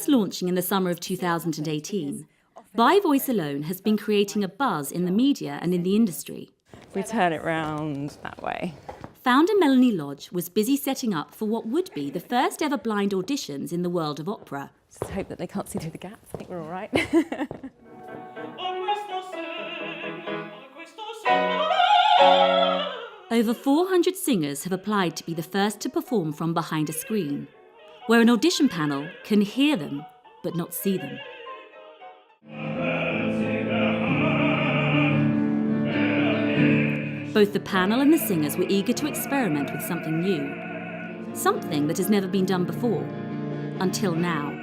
Since launching in the summer of 2018, By Voice alone has been creating a buzz in the media and in the industry. We turn it round that way. Founder Melanie Lodge was busy setting up for what would be the first ever blind auditions in the world of opera. Just hope that they can't see through the gaps. I think we're all right. Over 400 singers have applied to be the first to perform from behind a screen, where an audition panel can hear them but not see them. Both the panel and the singers were eager to experiment with something new, something that has never been done before, until now.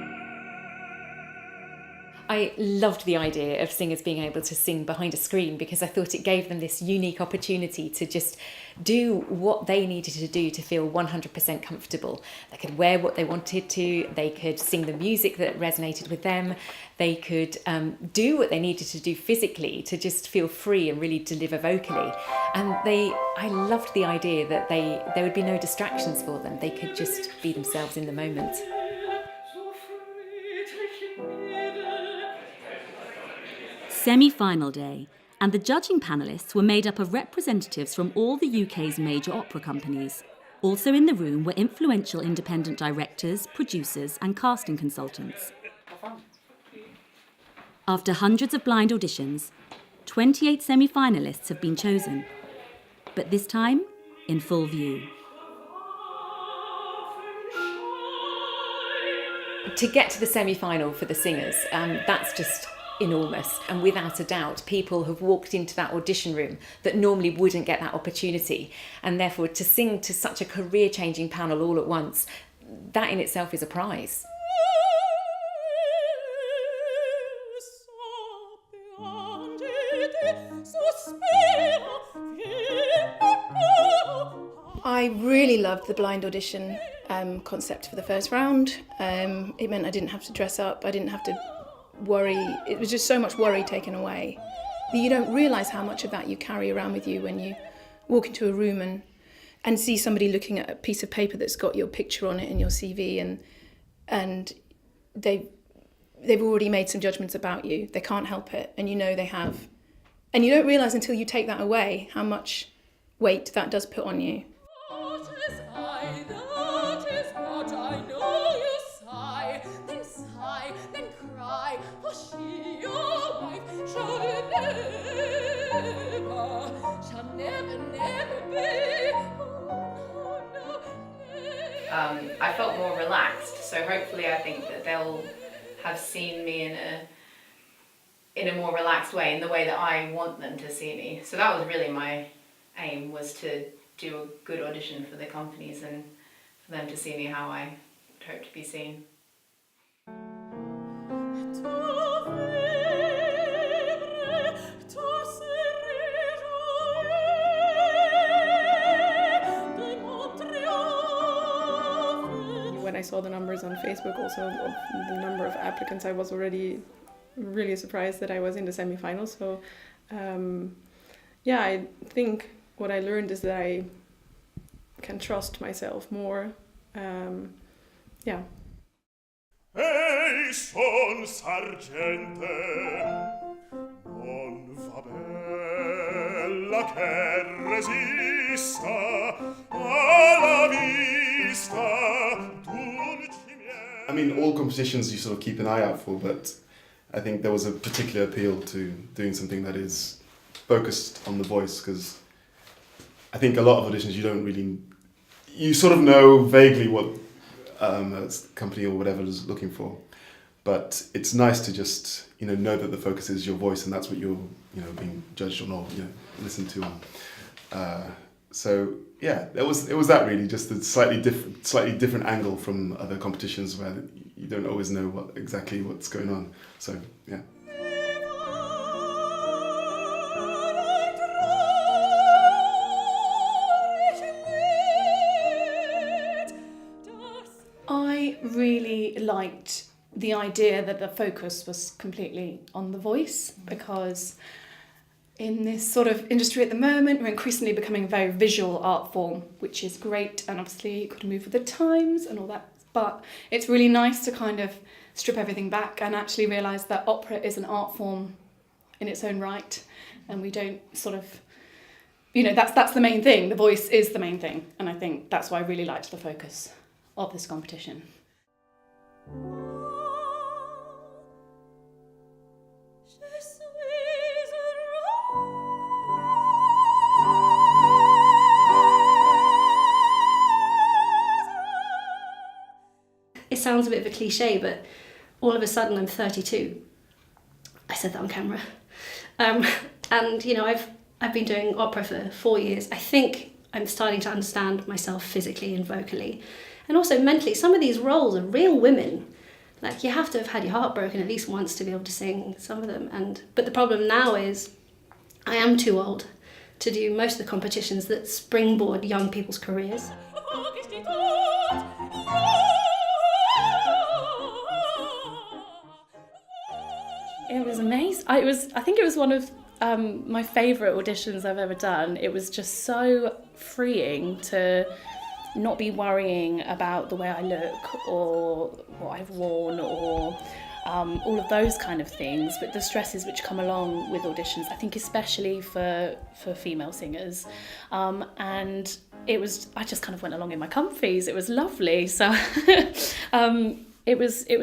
I loved the idea of singers being able to sing behind a screen because I thought it gave them this unique opportunity to just do what they needed to do to feel 100% comfortable. They could wear what they wanted to, they could sing the music that resonated with them, they could do what they needed to do physically to just feel free and really deliver vocally. And I loved the idea that there would be no distractions for them. They could just be themselves in the moment. Semi-final day, and the judging panellists were made up of representatives from all the UK's major opera companies. Also in the room were influential independent directors, producers and casting consultants. After hundreds of blind auditions, 28 semi-finalists have been chosen, but this time in full view. To get to the semi-final for the singers, that's just enormous, and without a doubt people have walked into that audition room that normally wouldn't get that opportunity, and therefore to sing to such a career-changing panel all at once, that in itself is a prize. I really loved the blind audition concept for the first round. It meant I didn't have to dress up, I didn't have to worry. It was just so much worry taken away that you don't realise how much of that you carry around with you when you walk into a room and see somebody looking at a piece of paper that's got your picture on it and your CV, and they've already made some judgments about you. They can't help it, and you know they have. And you don't realise until you take that away how much weight that does put on you. I felt more relaxed, so hopefully I think that they'll have seen me in a more relaxed way, in the way that I want them to see me. So that was really my aim, was to do a good audition for the companies and for them to see me how I would hope to be seen. When I saw the numbers on Facebook also of the number of applicants, I was already really surprised that I was in the semi-finals. So I think what I learned is that I can trust myself more. Ehi son sargente, non va bella che resista alla vista. I mean, all competitions you sort of keep an eye out for, but I think there was a particular appeal to doing something that is focused on the voice, because I think a lot of auditions you sort of know vaguely what a company or whatever is looking for, but it's nice to just know that the focus is your voice and that's what you're being judged on or listened to on. So yeah, it was that really, just a slightly different angle from other competitions where you don't always know exactly what's going on. So yeah. I really liked the idea that the focus was completely on the voice, because in this sort of industry at the moment, we're increasingly becoming a very visual art form, which is great, and obviously you've got to move with the times and all that But it's really nice to kind of strip everything back and actually realise that opera is an art form in its own right, and we don't sort of, that's the main thing. The voice is the main thing, and I think that's why I really liked the focus of this competition. It sounds a bit of a cliche, but all of a sudden I'm 32. I said that on camera. And, I've been doing opera for 4 years. I think I'm starting to understand myself physically and vocally. And also mentally, some of these roles are real women. Like, you have to have had your heart broken at least once to be able to sing some of them. But the problem now is I am too old to do most of the competitions that springboard young people's careers. It was amazing. I think it was one of my favourite auditions I've ever done. It was just so freeing to not be worrying about the way I look or what I've worn or all of those kind of things, but the stresses which come along with auditions, I think especially for female singers. And I just kind of went along in my comfies. It was lovely. So It was there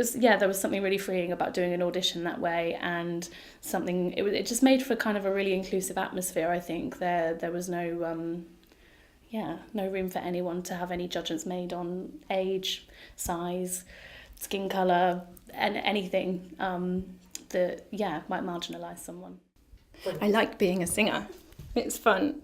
was something really freeing about doing an audition that way, and it just made for kind of a really inclusive atmosphere. I think there was no room for anyone to have any judgments made on age, size, skin colour, and anything that might marginalise someone. I like being a singer. It's fun.